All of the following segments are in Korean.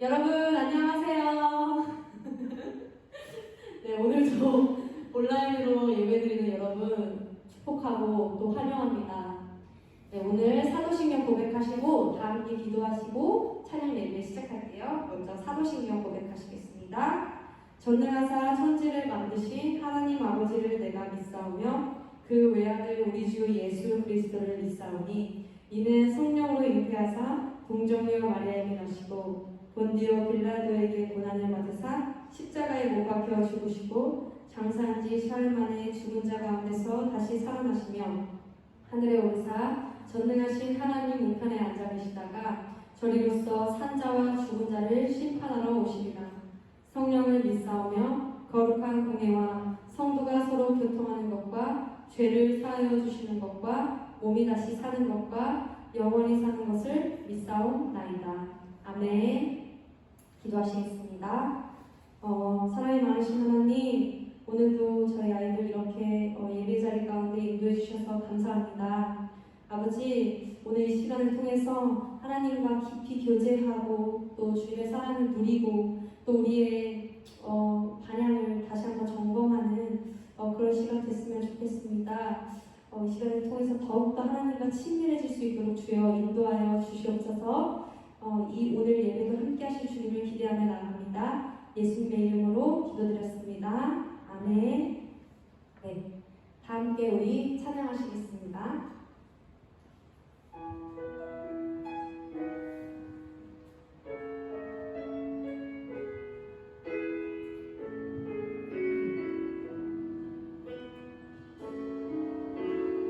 여러분 안녕하세요. 네, 오늘도 온라인으로 예배드리는 여러분 축복하고 또 환영합니다. 네, 오늘 사도신경 고백하시고 다 함께 기도하시고 찬양 예배 시작할게요. 먼저 사도신경 고백하시겠습니다. 전능하사 천지를 만드신 하나님 아버지를 내가 믿사오며 그 외아들 우리 주 예수 그리스도를 믿사오니 이는 성령으로 잉태하사 동정녀 마리아에게 나시고 본디오 빌라도에게 고난을 받으사 십자가에 못 박혀 죽으시고 장사한 지 사흘 만에 죽은 자 가운데서 다시 살아나시며 하늘에 오르사 전능하신 하나님 우편에 앉아 계시다가 저리로서 산자와 죽은 자를 심판하러 오시리라. 성령을 믿사오며 거룩한 공회와 성도가 서로 교통하는 것과 죄를 사하여 주시는 것과 몸이 다시 사는 것과 영원히 사는 것을 믿사옵나이다. 아멘. 기도하시겠습니다. 사랑이 많으신 하나님, 오늘도 저희 아이들 이렇게 예배 자리 가운데 인도해 주셔서 감사합니다. 아버지, 오늘 이 시간을 통해서 하나님과 깊이 교제하고 또 주님의 사랑을 누리고 또 우리의 반향을 다시 한번 점검하는 그런 시간 됐으면 좋겠습니다. 이 시간을 통해서 더욱더 하나님과 친밀해질 수 있도록 주여 인도하여 주시옵소서. 이 오늘 예배도 함께 하실 주님을 기대하며 나아갑니다. 예수님의 이름으로 기도드렸습니다. 아멘. 네, 다 함께 우리 찬양하시겠습니다.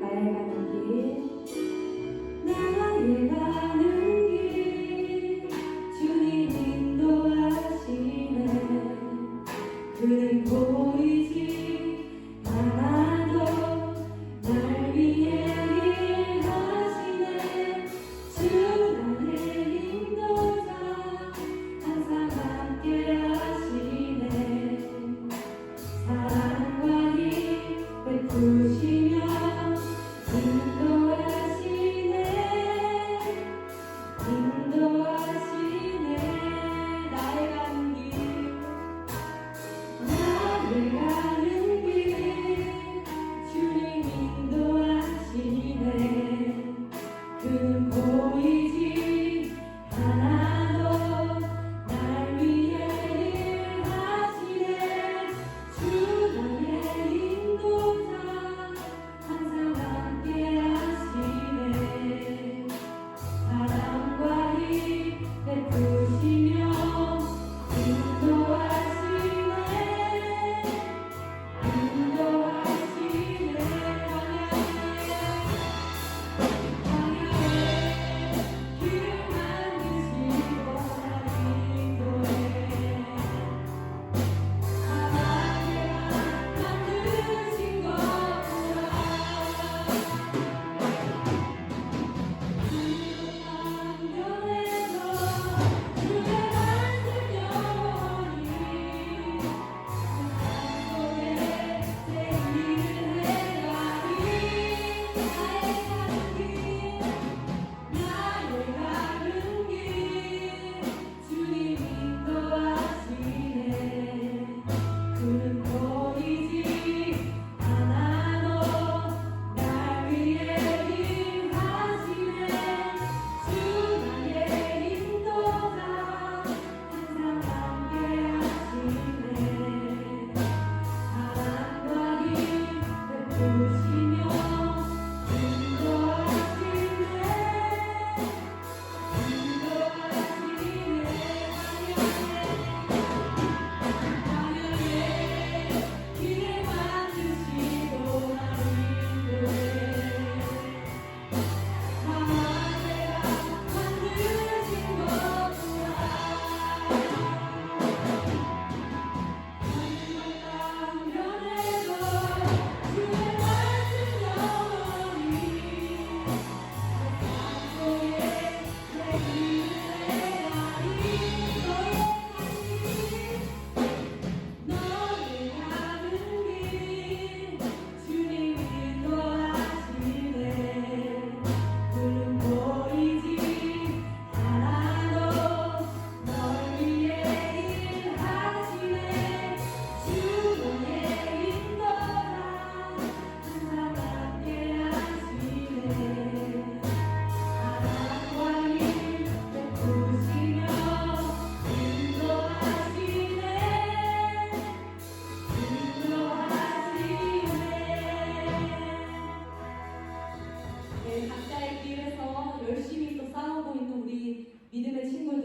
나의 가는 길, 나의 가는 길, 주님 인도하시네. 그는 보이지 않아도 날 위해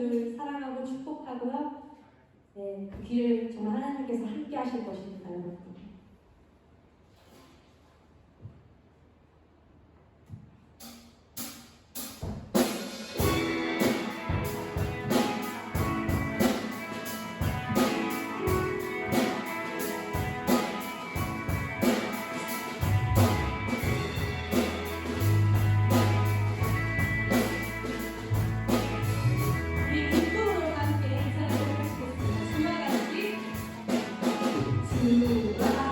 늘 사랑하고 축복하고요. 네, 그 길을 정말 하나님께서 함께 하실 것입니다, 여러분. 우리 기쁨으로 함께 인사를 드리겠습니다. 주와 같이 주와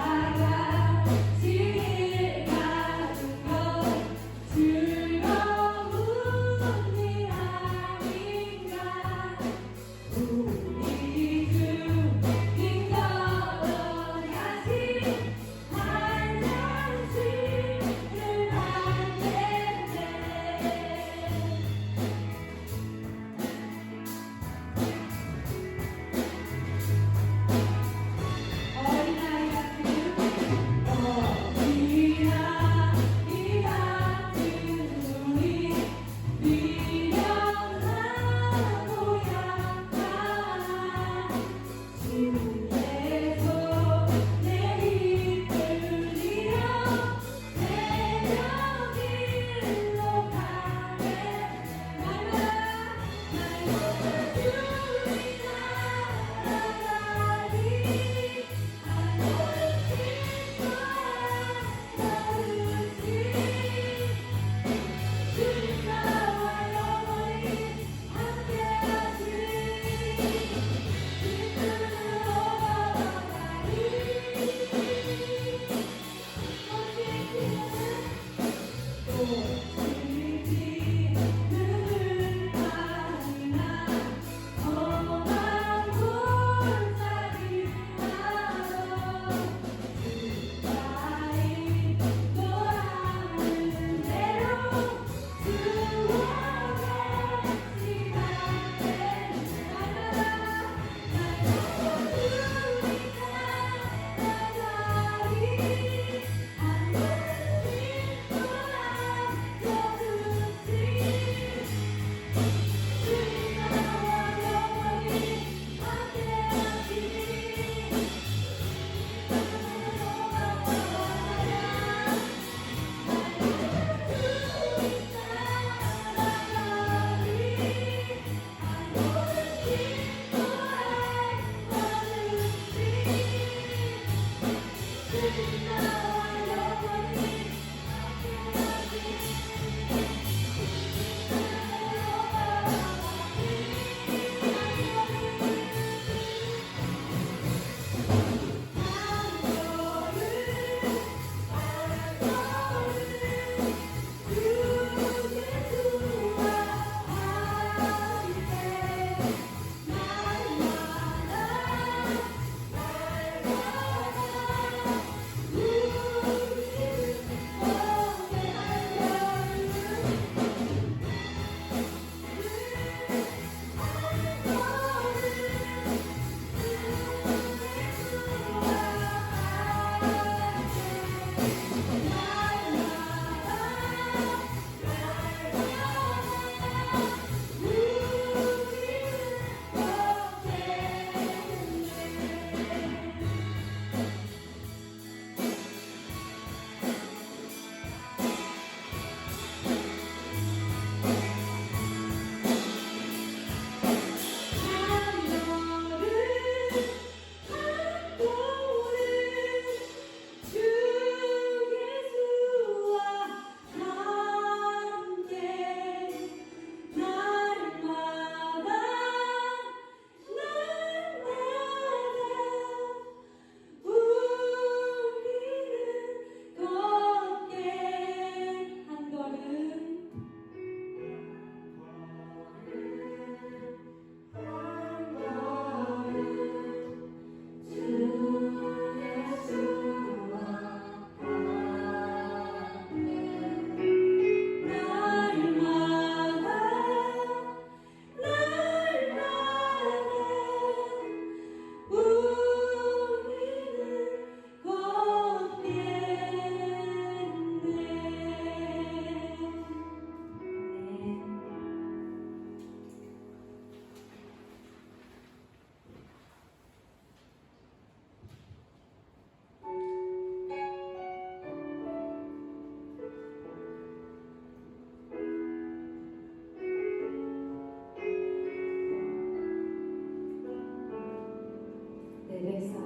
내 백성이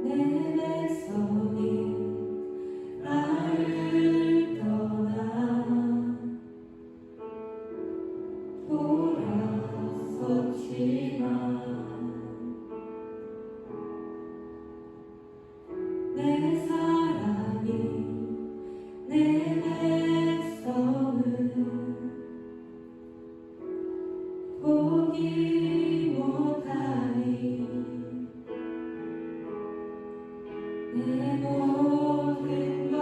내 백성이 나를 떠나 돌아섰지만 내 사랑이 내 백성을 포기 못하니 내 모든 것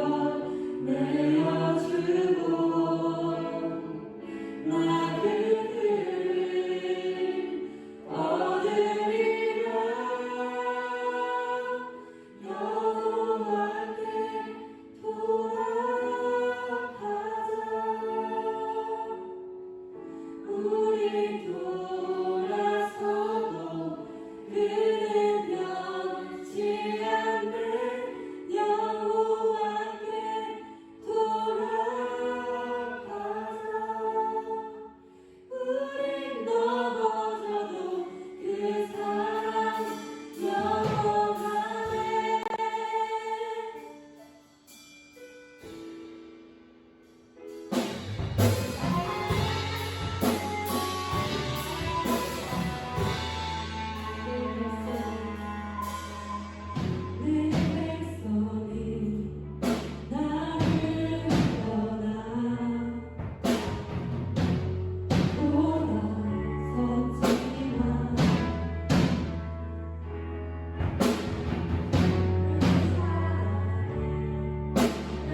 내어주고 나 그들을 얻으리라 여호와께 돌아가자 우리 돌아서도 그는 변치 않는 여호와께 돌아가자 우린 넘어져도 그 사랑 영원하네 내 백성이 나를 떠나 돌아섰지만 내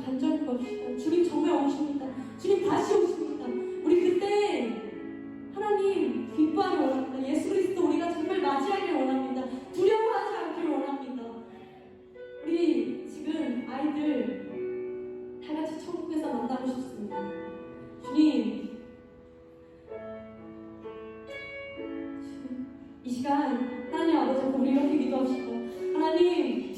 간절히 구합시다. 주님 정말 오십니다. 주님 다시 오십니다. 우리 그때 하나님 기뻐하기 원합니다. 예수 그리스도 우리가 정말 맞이하길 원합니다. 두려워하지 않길 원합니다. 우리 지금 아이들 다 같이 천국에서 만나고 싶습니다. 주님, 이 시간 하나님 아버지 앞에 우리 이렇게 기도합시다. 하나님,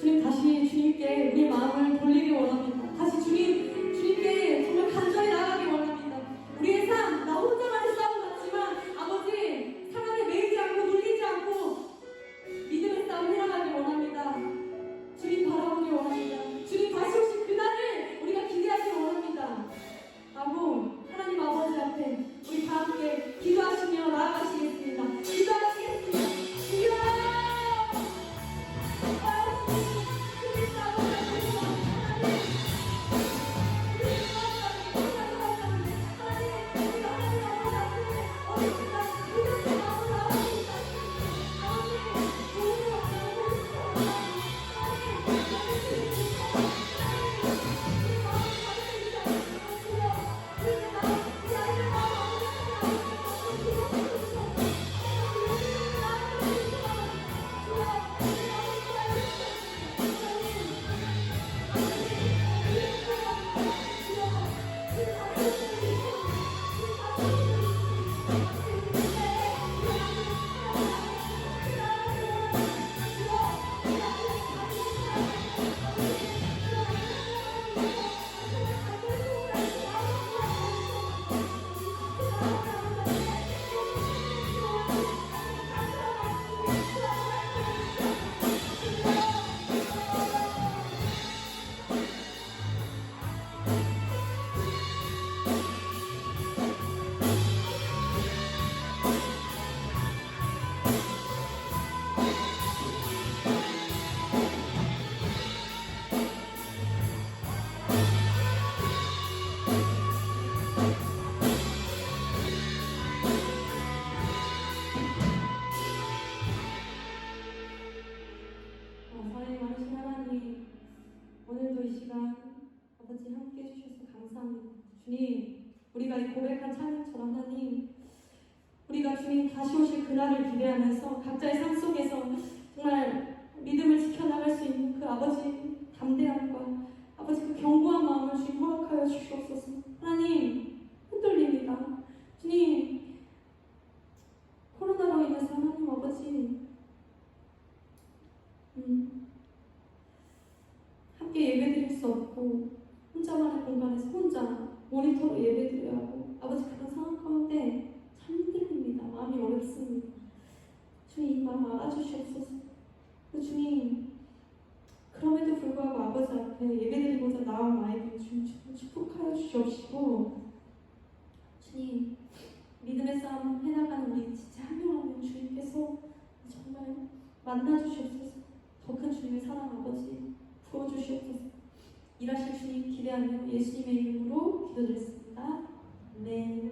주님 다시 주님께 우리의 마음을 돌리길 원합니다. 다시 주님께 정말 간절히 나아가길 원합니다. 우리의 삶, 나 혼자만의 싸움 같지만 아버지 사랑에 매이지 않고 눌리지 않고 믿음의 싸움 해나가길 원합니다. 주님 바라보길 원합니다. 주님 다시 오신 그날을 우리가 기대하길 원합니다. 라고 하나님 아버지 앞에 우리 다 함께 기도하시며 나아가시겠습니다. 기도하시겠습니다. 주여! 사랑이 많으신 하나님, 오늘도 이 시간 아버지 함께 해주셔서 감사합니다. 주님, 우리가 이 고백한 찬양처럼 하나님, 우리가 주님 다시 오실 그날을 기대하면서 각자의 삶 속에서 정말 믿음을 지켜나갈 수 있는 그 아버지 담대함과 아버지 그 견고한 마음을 주님 허락하여 주시옵소서. 하나님, 흔들립니다. 주님, 코로나로 인해서 하나님 아버지 함께 예배드릴 수 없고 혼자만의 공간에서 혼자 모니터로 예배드려야 하고 아버지 그런 상황 가운데 참 힘듭니다. 마음이 어렵습니다. 주님 이 마음 알아주시옵소서. 주님 그럼에도 불구하고 아버지 앞에 예배드리고자 나온 아이들 주님 축복하여 주시옵시고 주님 믿음의 싸움 해나가는 우리 진짜 한 명 한 명 주님께서 정말 만나주시옵소서. 더 큰 주님의 사랑 아버지 부어주시옵소서. 일하실 주님 기대하며 예수님의 이름으로 기도드렸습니다. 네.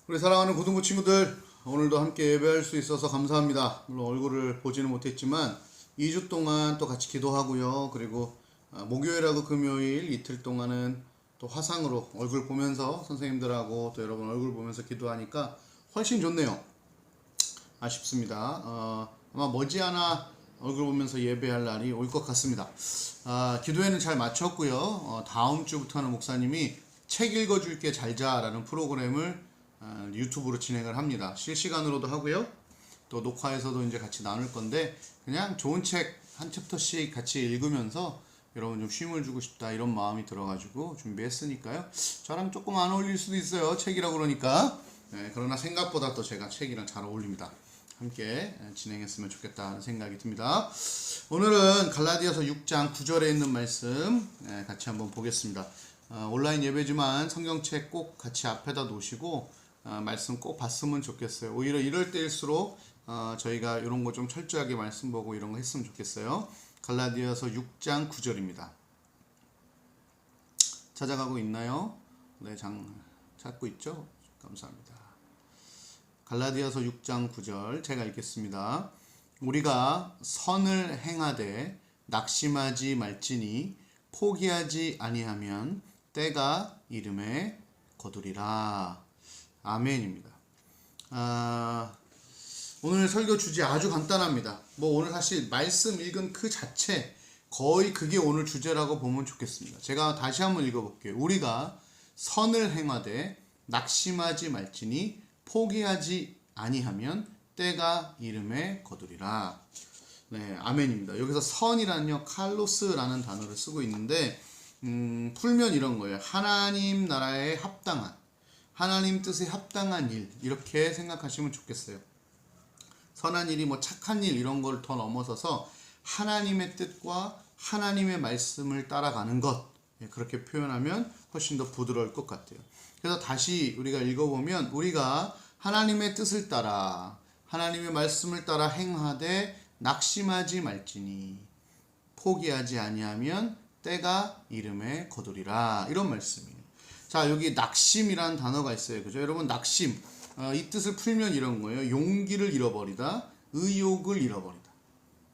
우리 사랑하는 고등부 친구들, 오늘도 함께 예배할 수 있어서 감사합니다. 물론 얼굴을 보지는 못했지만 2주 동안 또 같이 기도하고요. 그리고 목요일하고 금요일 이틀 동안은 또 화상으로 얼굴 보면서 선생님들하고 또 여러분 얼굴 보면서 기도하니까 훨씬 좋네요. 아쉽습니다. 아마 머지않아 얼굴 보면서 예배할 날이 올 것 같습니다. 기도회는 잘 마쳤고요. 다음 주부터는 목사님이 책 읽어줄게 잘자라는 프로그램을 유튜브로 진행을 합니다. 실시간으로도 하고요. 또 녹화에서도 이제 같이 나눌 건데 그냥 좋은 책 한 챕터씩 같이 읽으면서 여러분 좀 쉼을 주고 싶다 이런 마음이 들어가지고 준비했으니까요. 저랑 조금 안 어울릴 수도 있어요. 책이라고 그러니까. 네, 그러나 생각보다 또 제가 책이랑 잘 어울립니다. 함께 진행했으면 좋겠다는 생각이 듭니다. 오늘은 갈라디아서 6장 9절에 있는 말씀 같이 한번 보겠습니다. 온라인 예배지만 성경책 꼭 같이 앞에다 놓으시고 말씀 꼭 봤으면 좋겠어요. 오히려 이럴 때일수록 저희가 이런 거 좀 철저하게 말씀 보고 이런 거 했으면 좋겠어요. 갈라디아서 6장 9절입니다. 찾아가고 있나요? 네, 찾고 있죠? 감사합니다. 갈라디아서 6장 9절 제가 읽겠습니다. 우리가 선을 행하되 낙심하지 말지니 포기하지 아니하면 때가 이름에 거두리라. 아멘입니다. 오늘 설교 주제 아주 간단합니다. 오늘 사실 말씀 읽은 그 자체 거의 그게 오늘 주제라고 보면 좋겠습니다. 제가 다시 한번 읽어볼게요. 우리가 선을 행하되 낙심하지 말지니 포기하지 아니하면 때가 이름에 거두리라. 네, 아멘입니다. 여기서 선이란요, 칼로스라는 단어를 쓰고 있는데 풀면 이런 거예요. 하나님 나라에 합당한, 하나님 뜻에 합당한 일, 이렇게 생각하시면 좋겠어요. 선한 일이 착한 일 이런 걸 더 넘어서서 하나님의 뜻과 하나님의 말씀을 따라가는 것, 그렇게 표현하면 훨씬 더 부드러울 것 같아요. 그래서 다시 우리가 읽어보면 우리가 하나님의 뜻을 따라 하나님의 말씀을 따라 행하되 낙심하지 말지니 포기하지 아니하면 때가 이름에 거두리라, 이런 말씀이에요. 자, 여기 낙심이라는 단어가 있어요. 그죠? 여러분, 낙심, 이 뜻을 풀면 이런 거예요. 용기를 잃어버리다, 의욕을 잃어버리다.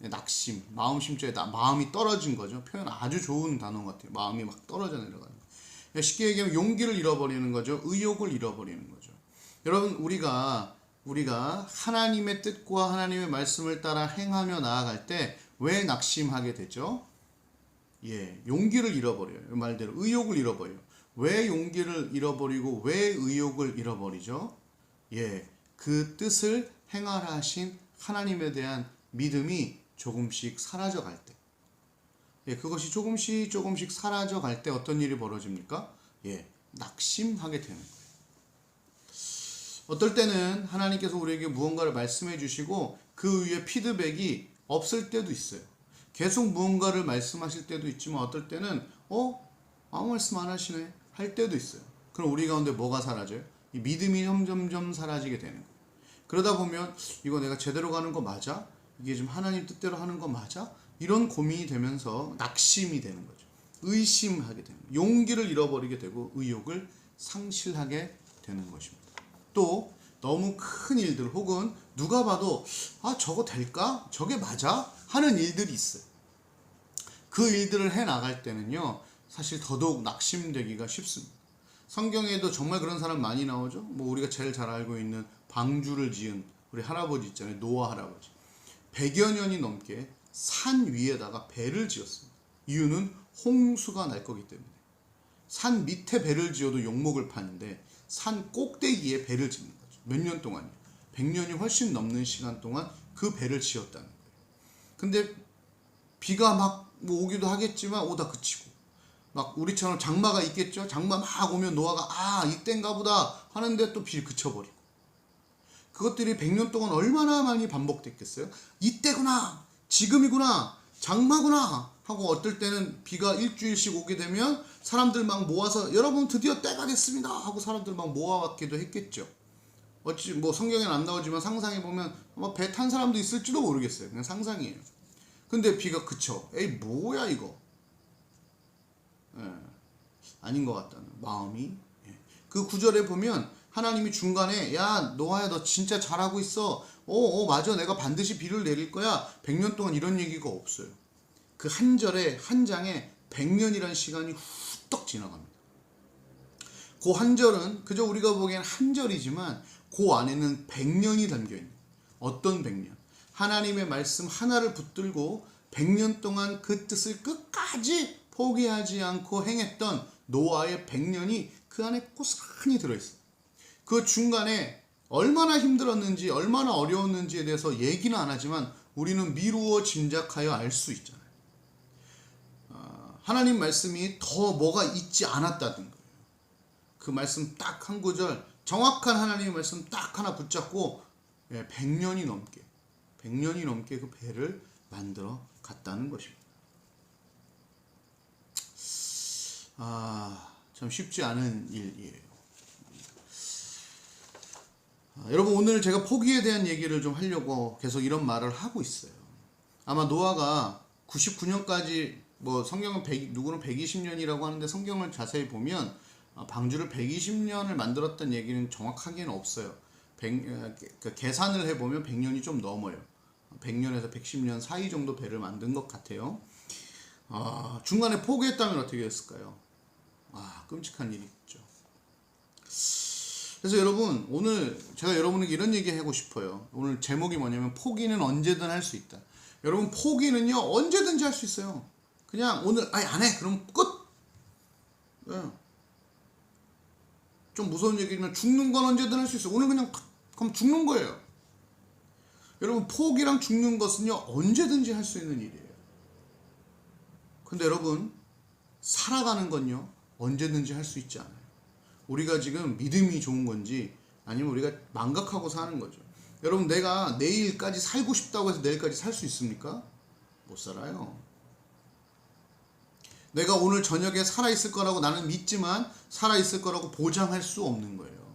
낙심, 마음 심조에 마음이 떨어진 거죠. 표현 아주 좋은 단어 같아요. 마음이 막 떨어져 내려가는 거. 쉽게 얘기하면 용기를 잃어버리는 거죠. 의욕을 잃어버리는 거죠. 여러분, 우리가 하나님의 뜻과 하나님의 말씀을 따라 행하며 나아갈 때 왜 낙심하게 되죠? 용기를 잃어버려요. 말대로 의욕을 잃어버려요. 왜 용기를 잃어버리고 왜 의욕을 잃어버리죠? 그 뜻을 행하라 하신 하나님에 대한 믿음이 조금씩 사라져 갈 때, 그것이 조금씩 사라져 갈 때 어떤 일이 벌어집니까? 낙심하게 되는 거예요. 어떨 때는 하나님께서 우리에게 무언가를 말씀해 주시고 그 위에 피드백이 없을 때도 있어요. 계속 무언가를 말씀하실 때도 있지만 어떨 때는 아무 말씀 안 하시네 할 때도 있어요. 그럼 우리 가운데 뭐가 사라져요? 이 믿음이 점점점 사라지게 되는 거예요. 그러다 보면 이거 내가 제대로 가는 거 맞아? 이게 지금 하나님 뜻대로 하는 거 맞아? 이런 고민이 되면서 낙심이 되는 거죠. 의심하게 되는 거예요. 용기를 잃어버리게 되고 의욕을 상실하게 되는 것입니다. 또 너무 큰 일들 혹은 누가 봐도 저거 될까? 저게 맞아? 하는 일들이 있어요. 그 일들을 해나갈 때는요, 사실 더더욱 낙심되기가 쉽습니다. 성경에도 정말 그런 사람 많이 나오죠. 우리가 제일 잘 알고 있는 방주를 지은 우리 할아버지 있잖아요. 노아 할아버지. 100여 년이 넘게 산 위에다가 배를 지었습니다. 이유는 홍수가 날 거기 때문에. 산 밑에 배를 지어도 욕먹을 판인데 산 꼭대기에 배를 짓는 거죠. 몇 년 동안이요. 100년이 훨씬 넘는 시간 동안 그 배를 지었다는 거예요. 근데 비가 막 오기도 하겠지만 오다 그치고, 막 우리처럼 장마가 있겠죠. 장마 막 오면 노아가 이때인가 보다 하는데 또 비 그쳐버리고. 그것들이 100년 동안 얼마나 많이 반복됐겠어요. 이때구나, 지금이구나, 장마구나 하고 어떨 때는 비가 일주일씩 오게 되면 사람들 막 모아서 여러분 드디어 때가 됐습니다 하고 사람들 막 모아왔기도 했겠죠. 성경에는 안 나오지만 상상해 보면 아마 배 탄 사람도 있을지도 모르겠어요. 그냥 상상이에요. 근데 비가 그쳐. 뭐야 이거. 아닌 것 같다는 마음이. 그 구절에 보면 하나님이 중간에 노아야 너 진짜 잘하고 있어. 맞아, 내가 반드시 비를 내릴 거야. 100년 동안 이런 얘기가 없어요. 그 한 절에 한 장에 100년이라는 시간이 후떡 지나갑니다. 그 한 절은 그저 우리가 보기엔 한 절이지만 그 안에는 100년이 담겨있는, 어떤 100년? 하나님의 말씀 하나를 붙들고 100년 동안 그 뜻을 끝까지 포기하지 않고 행했던 노아의 100년이 그 안에 고스란히 들어있어요. 그 중간에 얼마나 힘들었는지 얼마나 어려웠는지에 대해서 얘기는 안 하지만 우리는 미루어 짐작하여 알 수 있잖아요. 하나님 말씀이 더 뭐가 있지 않았다는 거예요. 그 말씀 딱 한 구절, 정확한 하나님의 말씀 딱 하나 붙잡고 100년이 넘게 그 배를 만들어 갔다는 것입니다. 참 쉽지 않은 일이에요. 여러분, 오늘 제가 포기에 대한 얘기를 좀 하려고 계속 이런 말을 하고 있어요. 아마 노아가 99년까지 성경은 누구는 120년이라고 하는데 성경을 자세히 보면 방주를 120년을 만들었다는 얘기는 정확하게는 없어요. 계산을 해보면 100년이 좀 넘어요. 100년에서 110년 사이 정도 배를 만든 것 같아요. 중간에 포기했다면 어떻게 됐을까요? 끔찍한 일이죠. 그래서 여러분, 오늘 제가 여러분에게 이런 얘기 하고 싶어요. 오늘 제목이 뭐냐면 포기는 언제든 할 수 있다. 여러분, 포기는요 언제든지 할 수 있어요. 그냥 오늘 안 해 그럼 끝. 좀 무서운 얘기지만 죽는 건 언제든 할 수 있어요. 오늘 그럼 죽는 거예요. 여러분, 포기랑 죽는 것은요 언제든지 할 수 있는 일이에요. 근데 여러분, 살아가는 건요 언제든지 할 수 있지 않아요. 우리가 지금 믿음이 좋은 건지 아니면 우리가 망각하고 사는 거죠. 여러분, 내가 내일까지 살고 싶다고 해서 내일까지 살 수 있습니까? 못 살아요. 내가 오늘 저녁에 살아있을 거라고 나는 믿지만 살아있을 거라고 보장할 수 없는 거예요.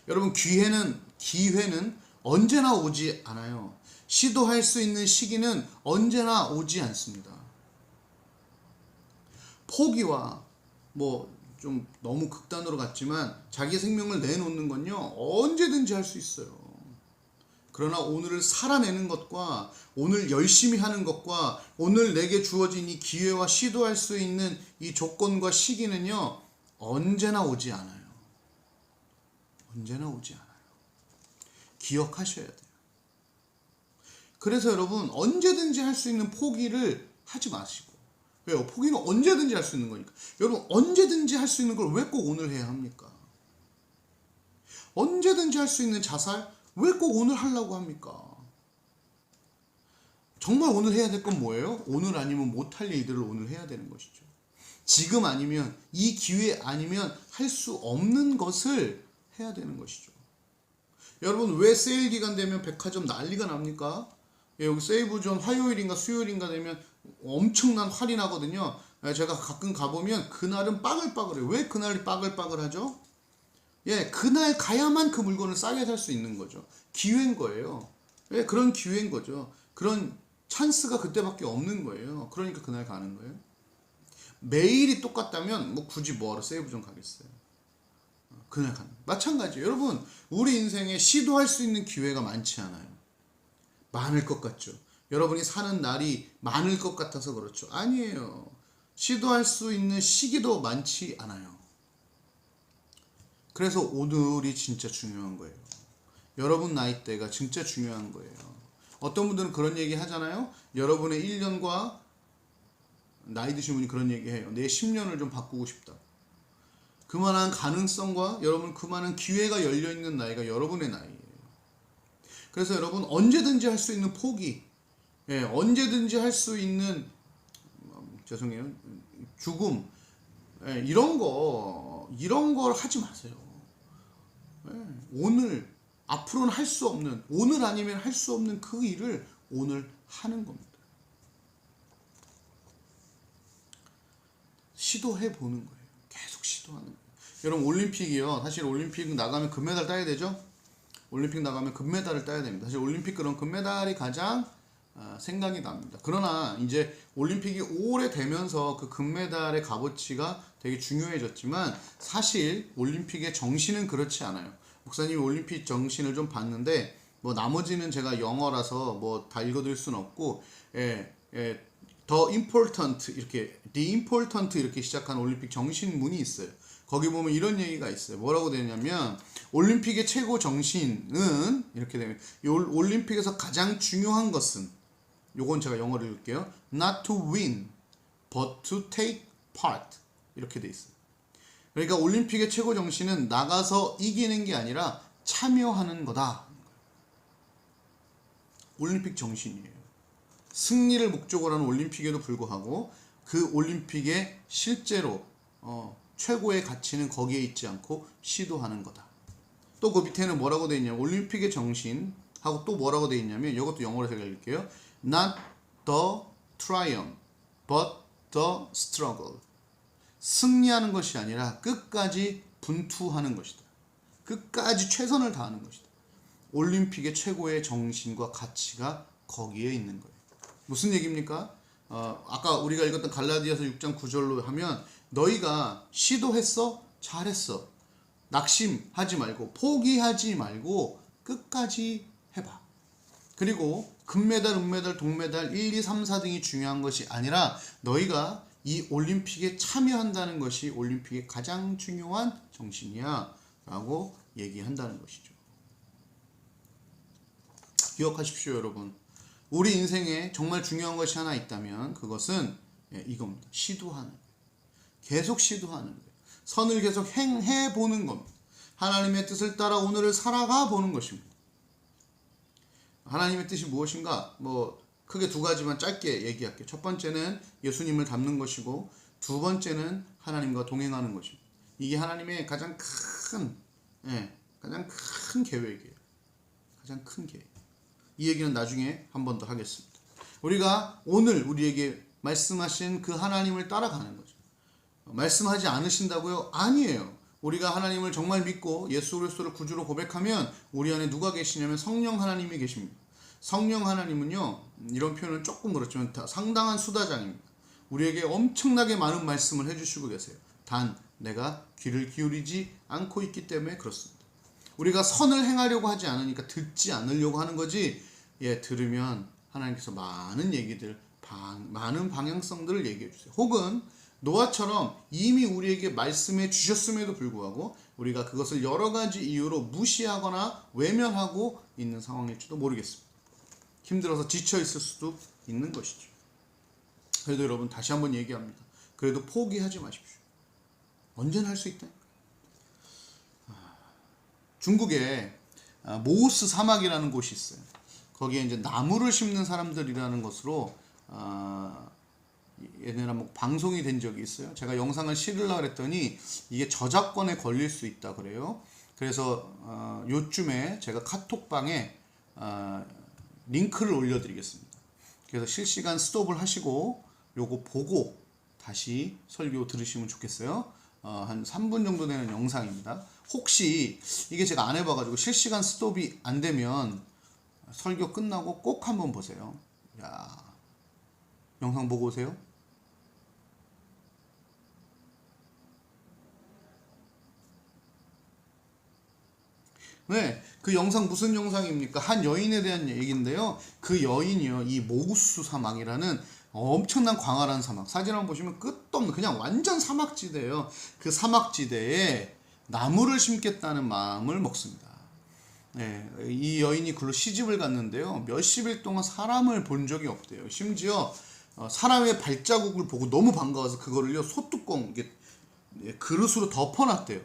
여러분, 기회는 언제나 오지 않아요. 시도할 수 있는 시기는 언제나 오지 않습니다. 포기와 좀 너무 극단으로 갔지만 자기 생명을 내놓는 건요 언제든지 할 수 있어요. 그러나 오늘을 살아내는 것과 오늘 열심히 하는 것과 오늘 내게 주어진 이 기회와 시도할 수 있는 이 조건과 시기는요 언제나 오지 않아요. 언제나 오지 않아요. 기억하셔야 돼요. 그래서 여러분, 언제든지 할 수 있는 포기를 하지 마시고. 왜요? 포기는 언제든지 할 수 있는 거니까. 여러분, 언제든지 할 수 있는 걸 왜 꼭 오늘 해야 합니까? 언제든지 할 수 있는 자살 왜 꼭 오늘 하려고 합니까? 정말 오늘 해야 될 건 뭐예요? 오늘 아니면 못할 일들을 오늘 해야 되는 것이죠. 지금 아니면, 이 기회 아니면 할 수 없는 것을 해야 되는 것이죠. 여러분, 왜 세일 기간 되면 백화점 난리가 납니까? 여기 세이브존 화요일인가 수요일인가 되면 엄청난 할인하거든요. 제가 가끔 가보면 그날은 빠글빠글해요. 왜 그날이 빠글빠글하죠? 그날 가야만 그 물건을 싸게 살 수 있는 거죠. 기회인 거예요. 그런 기회인 거죠. 그런 찬스가 그때밖에 없는 거예요. 그러니까 그날 가는 거예요. 매일이 똑같다면 굳이 뭐하러 세이브존 가겠어요. 그날 가는 거예요. 마찬가지예요. 여러분, 우리 인생에 시도할 수 있는 기회가 많지 않아요. 많을 것 같죠. 여러분이 사는 날이 많을 것 같아서 그렇죠. 아니에요. 시도할 수 있는 시기도 많지 않아요. 그래서 오늘이 진짜 중요한 거예요. 여러분 나이대가 진짜 중요한 거예요. 어떤 분들은 그런 얘기 하잖아요. 여러분의 1년과 나이 드신 분이 그런 얘기 해요. 내 10년을 좀 바꾸고 싶다. 그만한 가능성과 여러분 그만한 기회가 열려있는 나이가 여러분의 나이예요. 그래서 여러분, 언제든지 할 수 있는 포기, 언제든지 할 수 있는 죽음, 이런 걸 하지 마세요. 오늘, 앞으로는 할 수 없는, 오늘 아니면 할 수 없는 그 일을 오늘 하는 겁니다. 시도해 보는 거예요. 계속 시도하는 거예요. 여러분, 올림픽이요. 사실 올림픽 나가면 금메달 따야 되죠? 올림픽 나가면 금메달을 따야 됩니다. 사실 올림픽 그런 금메달이 가장 생각이 납니다. 그러나 이제 올림픽이 오래되면서 그 금메달의 값어치가 되게 중요해졌지만 사실 올림픽의 정신은 그렇지 않아요. 목사님이 올림픽 정신을 좀 봤는데 나머지는 제가 영어라서 다 읽어드릴 수는 없고 the important 이렇게 the important 이렇게 시작한 올림픽 정신문이 있어요. 거기 보면 이런 얘기가 있어요. 뭐라고 되냐면 올림픽의 최고 정신은 이렇게 되면 올림픽에서 가장 중요한 것은 요건 제가 영어로 읽을게요. Not to win, but to take part 이렇게 돼 있어요. 그러니까 올림픽의 최고 정신은 나가서 이기는 게 아니라 참여하는 거다. 올림픽 정신이에요. 승리를 목적으로 하는 올림픽에도 불구하고 그 올림픽에 실제로 최고의 가치는 거기에 있지 않고 시도하는 거다. 또 그 밑에는 뭐라고 되어 있냐면 올림픽의 정신하고 또 뭐라고 되어 있냐면 이것도 영어로 제가 읽을게요. Not the triumph, but the struggle. 승리하는 것이 아니라 끝까지 분투하는 것이다. 끝까지 최선을 다하는 것이다. 올림픽의 최고의 정신과 가치가 거기에 있는 거예요. 무슨 얘기입니까? 아까 우리가 읽었던 갈라디아서 6장 9절로 하면 너희가 시도했어? 잘했어. 낙심하지 말고 포기하지 말고 끝까지 해봐. 그리고 금메달, 은메달, 동메달 1, 2, 3, 4등이 중요한 것이 아니라 너희가 이 올림픽에 참여한다는 것이 올림픽의 가장 중요한 정신이야 라고 얘기한다는 것이죠. 기억하십시오 여러분. 우리 인생에 정말 중요한 것이 하나 있다면 그것은 이겁니다. 시도하는 거예요. 계속 시도하는 거예요. 선을 계속 행해보는 겁니다. 하나님의 뜻을 따라 오늘을 살아가 보는 것입니다. 하나님의 뜻이 무엇인가? 크게 두 가지만 짧게 얘기할게요. 첫 번째는 예수님을 닮는 것이고 두 번째는 하나님과 동행하는 것입니다. 이게 하나님의 가장 큰 계획이에요. 가장 큰 계획. 이 얘기는 나중에 한 번 더 하겠습니다. 우리가 오늘 우리에게 말씀하신 그 하나님을 따라가는 거죠. 말씀하지 않으신다고요? 아니에요. 우리가 하나님을 정말 믿고 예수 그리스도를 구주로 고백하면 우리 안에 누가 계시냐면 성령 하나님이 계십니다. 성령 하나님은요, 이런 표현은 조금 그렇지만 상당한 수다장입니다. 우리에게 엄청나게 많은 말씀을 해주시고 계세요. 단 내가 귀를 기울이지 않고 있기 때문에 그렇습니다. 우리가 선을 행하려고 하지 않으니까 듣지 않으려고 하는 거지. 들으면 하나님께서 많은 얘기들, 많은 방향성들을 얘기해 주세요. 혹은 노아처럼 이미 우리에게 말씀해 주셨음에도 불구하고 우리가 그것을 여러 가지 이유로 무시하거나 외면하고 있는 상황일지도 모르겠습니다. 힘들어서 지쳐 있을 수도 있는 것이죠. 그래도 여러분 다시 한번 얘기합니다. 그래도 포기하지 마십시오. 언제나 할 수 있다. 중국에 모우스 사막이라는 곳이 있어요. 거기에 이제 나무를 심는 사람들이라는 것으로 예전에 한번 방송이 된 적이 있어요. 제가 영상을 실으려고 했더니 이게 저작권에 걸릴 수 있다 그래요. 그래서 요쯤에 제가 카톡방에 링크를 올려드리겠습니다. 그래서 실시간 스톱을 하시고 요거 보고 다시 설교 들으시면 좋겠어요. 한 3분 정도 되는 영상입니다. 혹시 이게 제가 안 해봐가지고 실시간 스톱이 안 되면 설교 끝나고 꼭 한번 보세요. 야, 영상 보고 오세요. 네, 그 영상 무슨 영상입니까? 한 여인에 대한 얘기인데요. 그 여인이요, 이 모우스 사막이라는 엄청난 광활한 사막. 사진 한번 보시면 끝도 없는 그냥 완전 사막지대예요. 그 사막지대에 나무를 심겠다는 마음을 먹습니다. 네, 이 여인이 글로 시집을 갔는데요. 몇십 일 동안 사람을 본 적이 없대요. 심지어 사람의 발자국을 보고 너무 반가워서 그거를요 소뚜껑 그릇으로 덮어놨대요.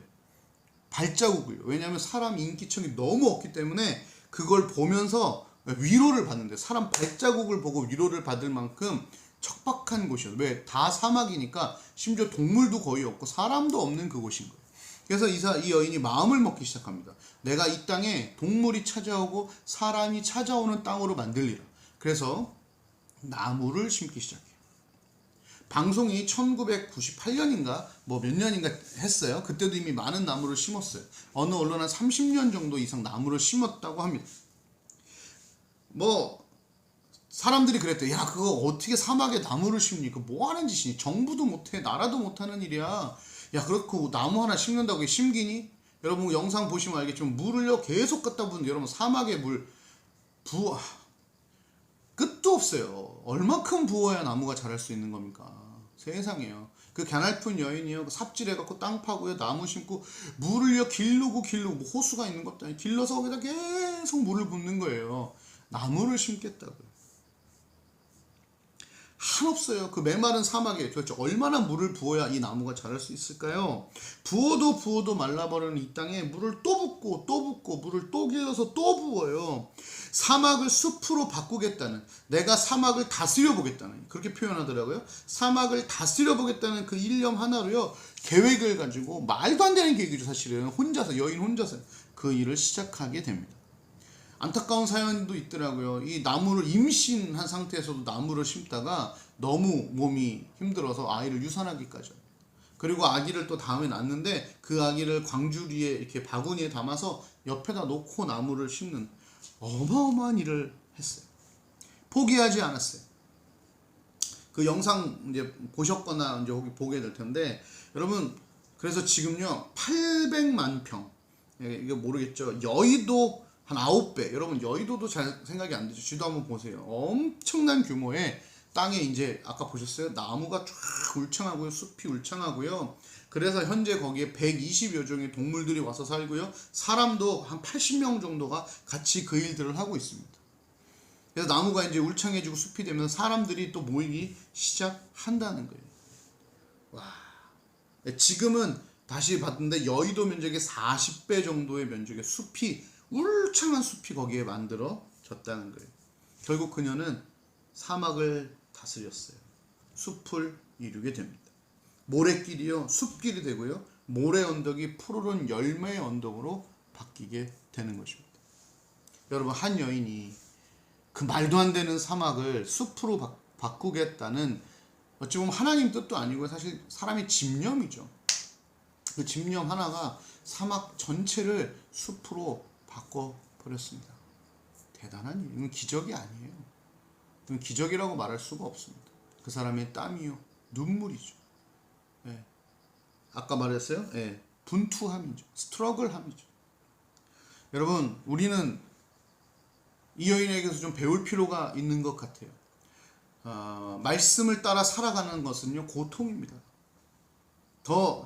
발자국을. 왜냐하면 사람 인기척이 너무 없기 때문에 그걸 보면서 위로를 받는데 사람 발자국을 보고 위로를 받을 만큼 척박한 곳이었어요. 왜? 다 사막이니까 심지어 동물도 거의 없고 사람도 없는 그곳인 거예요. 그래서 이 여인이 마음을 먹기 시작합니다. 내가 이 땅에 동물이 찾아오고 사람이 찾아오는 땅으로 만들리라. 그래서 나무를 심기 시작해요. 방송이 1998년인가 몇 년인가 했어요. 그때도 이미 많은 나무를 심었어요. 어느 언론 한 30년 정도 이상 나무를 심었다고 합니다. 사람들이 그랬대요. 야, 그거 어떻게 사막에 나무를 심니? 그거 뭐 하는 짓이니? 정부도 못해, 나라도 못하는 일이야. 야, 그렇고 나무 하나 심는다고 이게 심기니? 여러분 영상 보시면 알겠지만 물을요 계속 갖다 부는데 여러분 사막에 물 끝도 없어요. 얼마큼 부어야 나무가 자랄 수 있는 겁니까? 세상에요. 그 갸냘픈 여인이요 삽질해갖고 땅 파고요 나무 심고 물을요 길르고 호수가 있는 것도 아니고 길러서 거기다 계속 물을 붓는 거예요. 나무를 심겠다고요. 한없어요. 그 메마른 사막에 도대체 얼마나 물을 부어야 이 나무가 자랄 수 있을까요? 부어도 말라버리는 이 땅에 물을 또 붓고 물을 또 길러서 또 부어요. 사막을 숲으로 바꾸겠다는, 내가 사막을 다스려 보겠다는, 그렇게 표현하더라고요. 사막을 다스려 보겠다는 그 일념 하나로요 계획을 가지고, 말도 안 되는 계획이죠 사실은. 여인 혼자서 그 일을 시작하게 됩니다. 안타까운 사연도 있더라고요. 이 나무를 임신한 상태에서도 나무를 심다가 너무 몸이 힘들어서 아이를 유산하기까지 합니다. 그리고 아기를 또 다음에 낳는데 그 아기를 광주리에 이렇게 바구니에 담아서 옆에다 놓고 나무를 심는 어마어마한 일을 했어요. 포기하지 않았어요. 그 영상 이제 보셨거나 이제 혹시 보게 될 텐데, 여러분 그래서 지금요 800만 평, 이거 모르겠죠, 여의도 한 9배, 여러분 여의도도 잘 생각이 안 되죠. 지도 한번 보세요. 엄청난 규모의 땅에 이제 아까 보셨어요? 나무가 쫙 울창하고요, 숲이 울창하고요. 그래서 현재 거기에 120여 종의 동물들이 와서 살고요, 사람도 한 80명 정도가 같이 그 일들을 하고 있습니다. 그래서 나무가 이제 울창해지고 숲이 되면 사람들이 또 모이기 시작한다는 거예요. 와, 지금은 다시 봤는데 여의도 면적의 40배 정도의 면적의 숲이, 울창한 숲이 거기에 만들어졌다는 거예요. 결국 그녀는 사막을 다스렸어요. 숲을 이루게 됩니다. 모래길이요 숲길이 되고요, 모래 언덕이 푸르른 열매의 언덕으로 바뀌게 되는 것입니다. 여러분, 한 여인이 그 말도 안 되는 사막을 숲으로 바꾸겠다는, 어찌 보면 하나님 뜻도 아니고 사실 사람의 집념이죠. 그 집념 하나가 사막 전체를 숲으로 바꿔버렸습니다. 대단한 일. 이건 기적이 아니에요. 이건 기적이라고 말할 수가 없습니다. 그 사람의 땀이요 눈물이죠. 예. 아까 말했어요. 예. 분투함이죠. 스트러글함이죠. 여러분, 우리는 이 여인에게서 좀 배울 필요가 있는 것 같아요. 말씀을 따라 살아가는 것은요 고통입니다.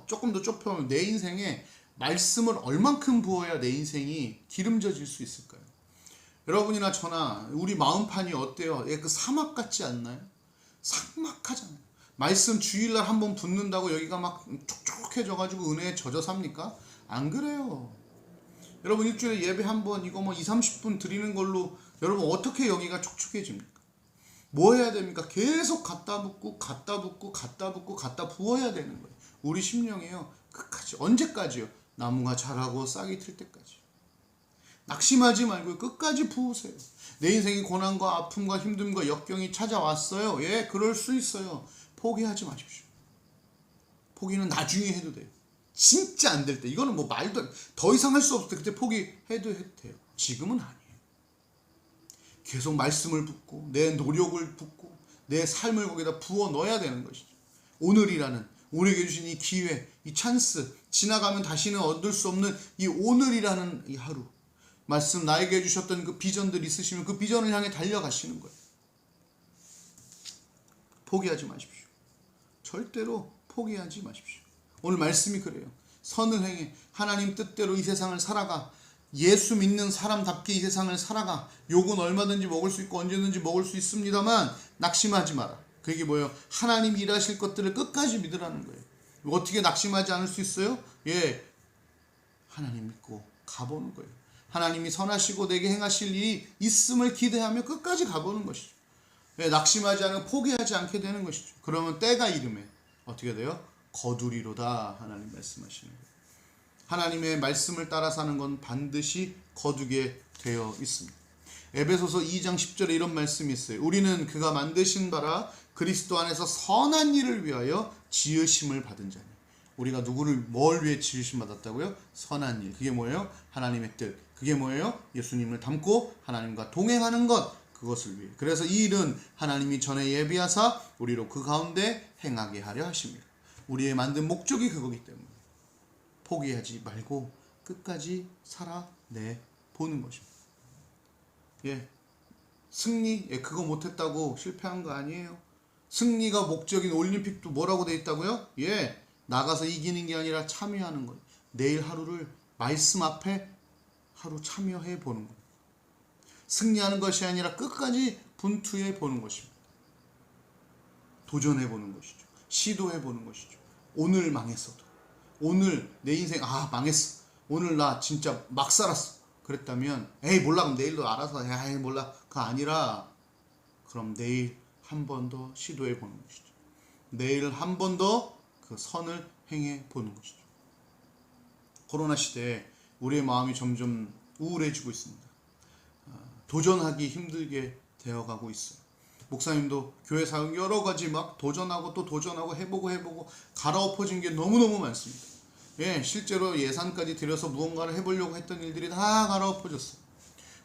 조금 더 좁혀보면, 내 인생에 말씀을 얼만큼 부어야 내 인생이 기름져질 수 있을까요? 여러분이나 저나 우리 마음판이 어때요? 그 사막 같지 않나요? 삭막하잖아요. 말씀 주일날 한번 붙는다고 여기가 막 촉촉해져가지고 은혜에 젖어 삽니까? 안 그래요. 여러분, 일주일에 예배 한번 이거 뭐 20-30분 드리는 걸로 여러분 어떻게 여기가 촉촉해집니까? 뭐 해야 됩니까? 계속 갖다 붓고 갖다 부어야 되는 거예요. 우리 심령이요 끝까지, 언제까지요? 나무가 자라고 싹이 틀 때까지. 낙심하지 말고 끝까지 부으세요. 내 인생이 고난과 아픔과 힘듦과 역경이 찾아왔어요. 예, 그럴 수 있어요. 포기하지 마십시오. 포기는 나중에 해도 돼요. 진짜 안 될 때, 이거는 뭐 말도 더 이상 할 수 없을 때 그때 포기해도 돼요. 지금은 아니에요. 계속 말씀을 붓고 내 노력을 붓고 내 삶을 거기다 부어 넣어야 되는 것이죠. 오늘이라는, 우리에게 주신 이 기회, 이 찬스, 지나가면 다시는 얻을 수 없는 이 오늘이라는 이 하루, 말씀 나에게 주셨던 그 비전들 있으시면 그 비전을 향해 달려가시는 거예요. 포기하지 마십시오. 절대로 포기하지 마십시오. 오늘 말씀이 그래요. 선을 행해 하나님 뜻대로 이 세상을 살아가. 예수 믿는 사람답게 이 세상을 살아가. 욕은 얼마든지 먹을 수 있고 언제든지 먹을 수 있습니다만 낙심하지 마라. 그게 뭐예요? 하나님이 일하실 것들을 끝까지 믿으라는 거예요. 어떻게 낙심하지 않을 수 있어요? 예, 하나님 믿고 가보는 거예요. 하나님이 선하시고 내게 행하실 일이 있음을 기대하며 끝까지 가보는 것이죠. 예, 낙심하지 않고 포기하지 않게 되는 것이죠. 그러면 때가 이름에 어떻게 돼요? 거두리로다. 하나님 말씀하시는 거예요. 하나님의 말씀을 따라 사는 건 반드시 거두게 되어 있습니다. 에베소서 2장 10절에 이런 말씀이 있어요. 우리는 그가 만드신 바라 그리스도 안에서 선한 일을 위하여 지으심을 받은 자니. 우리가 누구를 뭘 위해 지으심 받았다고요? 선한 일. 그게 뭐예요? 하나님의 뜻. 그게 뭐예요? 예수님을 닮고 하나님과 동행하는 것. 그것을 위해. 그래서 이 일은 하나님이 전에 예비하사 우리로 그 가운데 행하게 하려 하십니다. 우리의 만든 목적이 그거기 때문에 포기하지 말고 끝까지 살아내 보는 것입니다. 예, 승리, 예, 그거 못했다고 실패한 거 아니에요. 승리가 목적인 올림픽도 뭐라고 돼 있다고요? 예, 나가서 이기는 게 아니라 참여하는 거예요. 내일 하루를 말씀 앞에 하루 참여해 보는 거예요. 승리하는 것이 아니라 끝까지 분투해 보는 것입니다. 도전해 보는 것이죠. 시도해 보는 것이죠. 오늘 망했어도, 오늘 내 인생 망했어, 오늘 나 진짜 막 살았어, 그랬다면 에이 몰라, 그럼 내일도 알아서 에이 몰라, 그거 아니라 그럼 내일 한 번 더 시도해 보는 것이죠. 내일 한 번 더 그 선을 행해 보는 것이죠. 코로나 시대에 우리의 마음이 점점 우울해지고 있습니다. 도전하기 힘들게 되어가고 있어요. 목사님도 교회 사역 여러 가지 막 도전하고 또 도전하고 해보고 갈아엎어진 게 너무너무 많습니다. 예, 실제로 예산까지 들여서 무언가를 해보려고 했던 일들이 다 갈아엎어졌어요.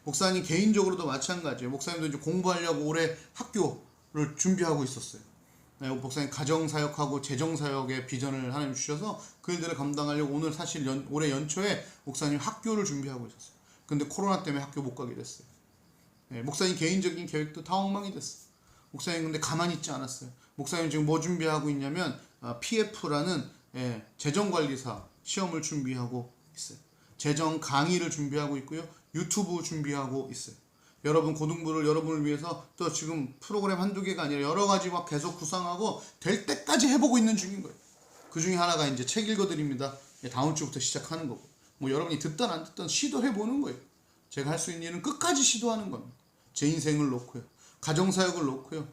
목사님 개인적으로도 마찬가지예요. 목사님도 이제 공부하려고 올해 학교를 준비하고 있었어요. 목사님 가정사역하고 재정사역의 비전을 하나님 주셔서 그 일들을 감당하려고 오늘 사실 올해 연초에 목사님 학교를 준비하고 있었어요. 근데 코로나 때문에 학교 못 가게 됐어요. 목사님 개인적인 계획도 다 엉망이 됐어요. 목사님 근데 가만히 있지 않았어요. 목사님 지금 뭐 준비하고 있냐면 PF라는 재정관리사 시험을 준비하고 있어요. 재정 강의를 준비하고 있고요. 유튜브 준비하고 있어요. 여러분 고등부를 여러분을 위해서 또 지금 프로그램 한두 개가 아니라 여러 가지 막 계속 구상하고 될 때까지 해보고 있는 중인 거예요. 그 중에 하나가 이제 책 읽어드립니다. 다음 주부터 시작하는 거고, 뭐 여러분이 듣든 안 듣든 시도해보는 거예요. 제가 할 수 있는 일은 끝까지 시도하는 겁니다. 제 인생을 놓고요. 가정사역을 놓고요.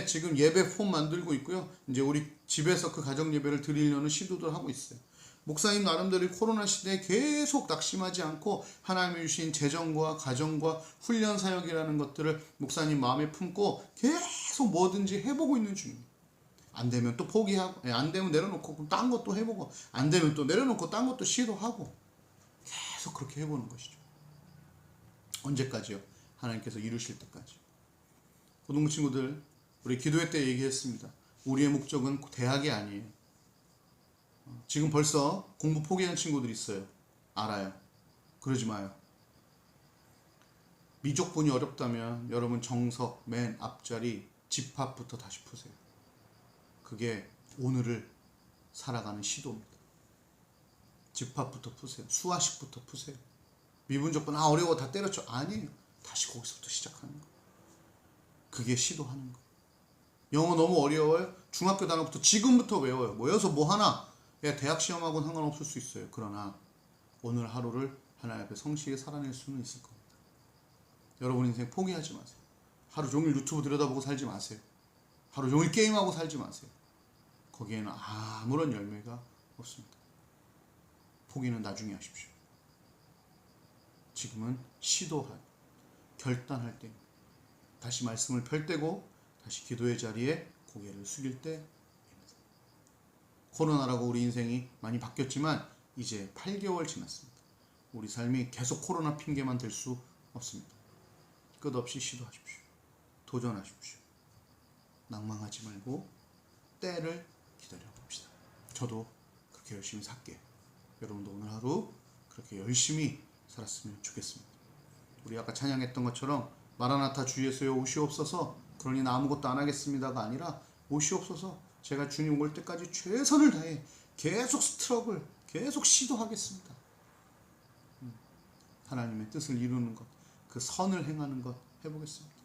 지금 예배 폼 만들고 있고요. 이제 우리 집에서 그 가정 예배를 드리려는 시도도 하고 있어요. 목사님 나름대로 코로나 시대에 계속 낙심하지 않고 하나님이 주신 재정과 가정과 훈련 사역이라는 것들을 목사님 마음에 품고 계속 뭐든지 해보고 있는 중입니다. 안 되면 또 포기하고, 안 되면 내려놓고 그럼 딴 것도 해보고, 안 되면 또 내려놓고 딴 것도 시도하고 계속 그렇게 해보는 것이죠. 언제까지요? 하나님께서 이루실 때까지. 고등부 친구들, 우리 기도회 때 얘기했습니다. 우리의 목적은 대학이 아니에요. 지금 벌써 공부 포기한 친구들이 있어요. 알아요. 그러지 마요. 미적분이 어렵다면 여러분 정석 맨 앞자리 집합부터 다시 푸세요. 그게 오늘을 살아가는 시도입니다. 집합부터 푸세요. 수화식부터 푸세요. 미분적분 어려워 다 때렸죠. 아니에요. 다시 거기서부터 시작하는 거. 그게 시도하는 거. 영어 너무 어려워요? 중학교 단어부터 지금부터 외워요. 모여서 뭐 하나? 대학 시험하고는 상관없을 수 있어요. 그러나 오늘 하루를 하나님 앞에 성실히 살아낼 수는 있을 겁니다. 여러분 인생 포기하지 마세요. 하루 종일 유튜브 들여다보고 살지 마세요. 하루 종일 게임하고 살지 마세요. 거기에는 아무런 열매가 없습니다. 포기는 나중에 하십시오. 지금은 시도할, 결단할 때입니다. 다시 말씀을 펼 때고 다시 기도의 자리에 고개를 숙일 때입니다. 코로나라고 우리 인생이 많이 바뀌었지만 이제 8개월 지났습니다. 우리 삶이 계속 코로나 핑계만 될 수 없습니다. 끝없이 시도하십시오. 도전하십시오. 낭망하지 말고 때를 기다려봅시다. 저도 그렇게 열심히 살게요. 여러분도 오늘 하루 그렇게 열심히 살았으면 좋겠습니다. 우리 아까 찬양했던 것처럼 마라나타 주 예수여 오시옵소서, 그러니 나 아무것도 안 하겠습니다가 아니라 오시옵소서, 제가 주님 올 때까지 최선을 다해 계속 스트럭을 계속 시도하겠습니다. 하나님의 뜻을 이루는 것, 그 선을 행하는 것 해보겠습니다.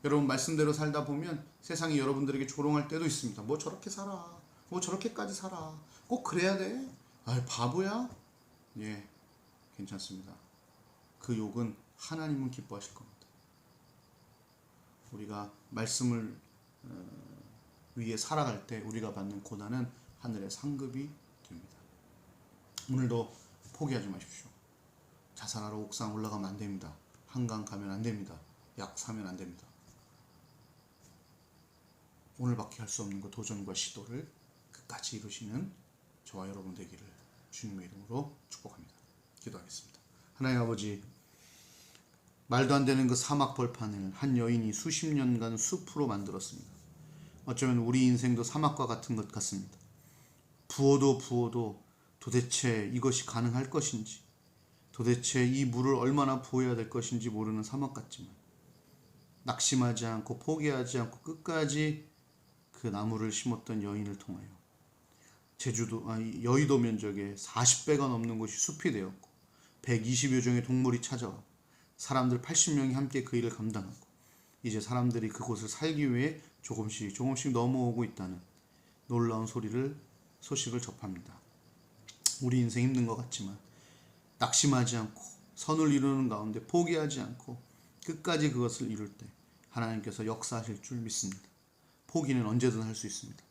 여러분 말씀대로 살다 보면 세상이 여러분들에게 조롱할 때도 있습니다. 뭐 저렇게 살아, 뭐 저렇게까지 살아, 꼭 그래야 돼? 바보야? 괜찮습니다. 그 욕은 하나님은 기뻐하실 겁니다. 우리가 말씀을 위에 살아갈 때 우리가 받는 고난은 하늘의 상급이 됩니다. 오늘도 포기하지 마십시오. 자살하러 옥상 올라가면 안 됩니다. 한강 가면 안 됩니다. 약 사면 안 됩니다. 오늘밖에 할 수 없는 그 도전과 시도를 끝까지 이루시는 저와 여러분 되기를 주님의 이름으로 축복합니다. 기도하겠습니다. 하나님 아버지, 말도 안 되는 그 사막 벌판을 한 여인이 수십 년간 숲으로 만들었습니다. 어쩌면 우리 인생도 사막과 같은 것 같습니다. 부어도 도대체 이것이 가능할 것인지, 도대체 이 물을 얼마나 부어야 될 것인지 모르는 사막 같지만 낙심하지 않고 포기하지 않고 끝까지 그 나무를 심었던 여인을 통하여 여의도 면적의 40배가 넘는 곳이 숲이 되었고 120여 종의 동물이 찾아와 사람들 80명이 함께 그 일을 감당하고 이제 사람들이 그곳을 살기 위해 조금씩 넘어오고 있다는 놀라운 소식을 접합니다. 우리 인생 힘든 것 같지만 낙심하지 않고 선을 이루는 가운데 포기하지 않고 끝까지 그것을 이룰 때 하나님께서 역사하실 줄 믿습니다. 포기는 언제든 할 수 있습니다.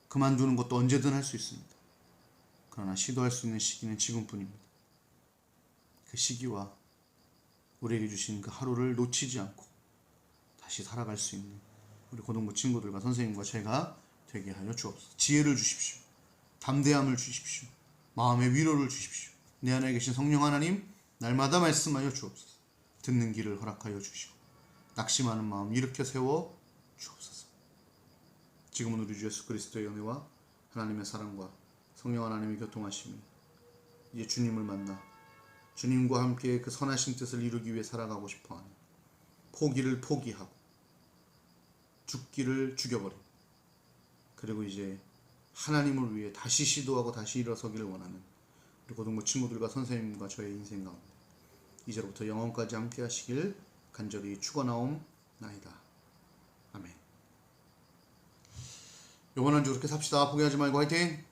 그만두는 것도 언제든 할 수 있습니다. 그러나 시도할 수 있는 시기는 지금뿐입니다. 그 시기와 우리에게 주신 그 하루를 놓치지 않고 다시 살아갈 수 있는 우리 고등부 친구들과 선생님과 제가 되게 하여 주옵소서. 지혜를 주십시오. 담대함을 주십시오. 마음의 위로를 주십시오. 내 안에 계신 성령 하나님, 날마다 말씀하여 주옵소서. 듣는 길을 허락하여 주시고 낙심하는 마음 일으켜 세워 주옵소서. 지금은 우리 주 예수 그리스도의 은혜와 하나님의 사랑과 성령 하나님의 교통하심이 이제 주님을 만나 주님과 함께 그 선하신 뜻을 이루기 위해 살아가고 싶어하는, 포기를 포기하고 죽기를 죽여버리고, 그리고 이제 하나님을 위해 다시 시도하고 다시 일어서기를 원하는 우리 고등부 친구들과 선생님과 저의 인생 가운데 이제로부터 영원까지 함께 하시길 간절히 축원하옵나이다. 아멘. 이번 한 주 그렇게 삽시다. 포기하지 말고 화이팅!